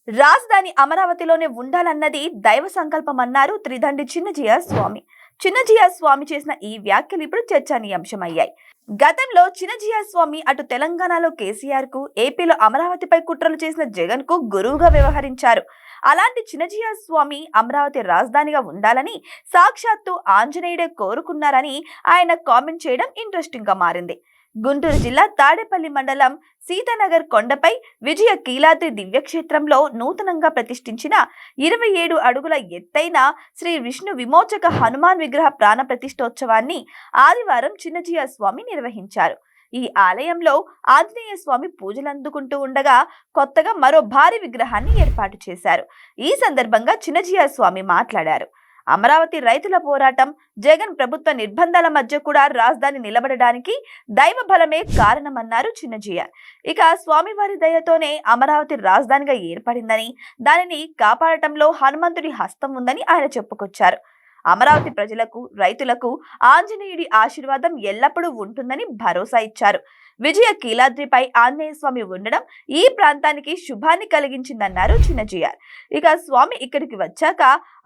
రాజధాని అమరావతిలోనే ఉండాలన్నది దైవ సంకల్పమన్నారు త్రిదండి చిన్నజీయ స్వామి. చిన్నజీయ స్వామి చేసిన ఈ వ్యాఖ్యలు ఇప్పుడు చర్చనీయాంశమయ్యాయి. గతంలో చిన్నజీయ స్వామి అటు తెలంగాణలో కేసీఆర్ కు, ఏపీలో అమరావతిపై కుట్రలు చేసిన జగన్ కు గురువుగా వ్యవహరించారు. అలాంటి చిన్నజీయ స్వామి అమరావతి రాజధానిగా ఉండాలని సాక్షాత్తు ఆంజనేయుడే కోరుకున్నారని ఆయన కామెంట్ చేయడం ఇంట్రెస్టింగ్ గా మారింది. గుంటూరు జిల్లా తాడేపల్లి మండలం సీతానగర్ కొండపై విజయ కీలాద్రి దివ్యక్షేత్రంలో నూతనంగా ప్రతిష్ఠించిన 27 అడుగుల ఎత్తైన శ్రీ విష్ణు విమోచక హనుమాన్ విగ్రహ ప్రాణ ప్రతిష్ఠోత్సవాన్ని ఆదివారం చిన్నజీయ స్వామి నిర్వహించారు. ఈ ఆలయంలో ఆంజనేయ స్వామి పూజలందుకుంటూ ఉండగా కొత్తగా మరో భారీ విగ్రహాన్ని ఏర్పాటు చేశారు. ఈ సందర్భంగా చిన్నజీయ స్వామి మాట్లాడారు. అమరావతి రైతుల పోరాటం, జగన్ ప్రభుత్వ నిర్బంధాల మధ్య కూడా రాజధాని నిలబడడానికి దైవ బలమే కారణమన్నారు చిన్నజీయ. ఇక స్వామివారి దయతోనే అమరావతి రాజధానిగా ఏర్పడిందని, దానిని కాపాడటంలో హనుమంతుడి హస్తం ఉందని ఆయన చెప్పుకొచ్చారు. అమరావతి ప్రజలకు, రైతులకు ఆంజనేయుడి ఆశీర్వాదం ఎల్లప్పుడూ ఉంటుందని భరోసా ఇచ్చారు. విజయ కీలాద్రిపై ఆంజనేయ స్వామి ఉండడం ఈ ప్రాంతానికి శుభాన్ని కలిగించిందన్నారు చిన్నజీఆర్. ఇక స్వామి ఇక్కడికి వచ్చాక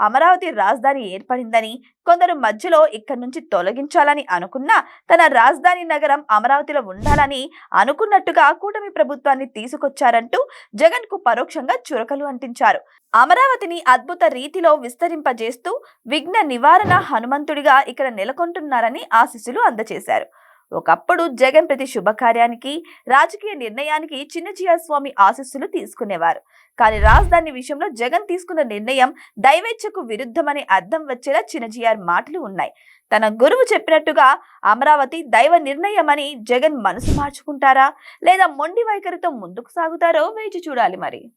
అమరావతి రాజధాని ఏర్పడిందని, కొందరు మధ్యలో ఇక్కడి నుంచి తొలగించాలని అనుకున్నా తన రాజధాని నగరం అమరావతిలో ఉండాలని అనుకున్నట్టుగా కూటమి ప్రభుత్వాన్ని తీసుకొచ్చారంటూ జగన్ కు పరోక్షంగా చురకలు అంటించారు. అమరావతిని అద్భుత రీతిలో విస్తరింపజేస్తూ విఘ్న నివారణ హనుమంతుడిగా ఇక్కడ నెలకొంటున్నారని ఆశీస్సులు అందజేశారు. ఒకప్పుడు జగన్ ప్రతి శుభకార్యానికి, రాజకీయ నిర్ణయానికి చిన్నజీయ స్వామి ఆశీస్సులు తీసుకునేవారు. కానీ రాజధాని విషయంలో జగన్ తీసుకున్న నిర్ణయం దైవేచ్ఛకు విరుద్ధమని అర్థం వచ్చేలా చిన్నజీఆర్ మాటలు ఉన్నాయి. తన గురువు చెప్పినట్టుగా అమరావతి దైవ నిర్ణయమని జగన్ మనసు మార్చుకుంటారా, లేదా మొండి వైఖరితో ముందుకు సాగుతారో వేచి చూడాలి మరి.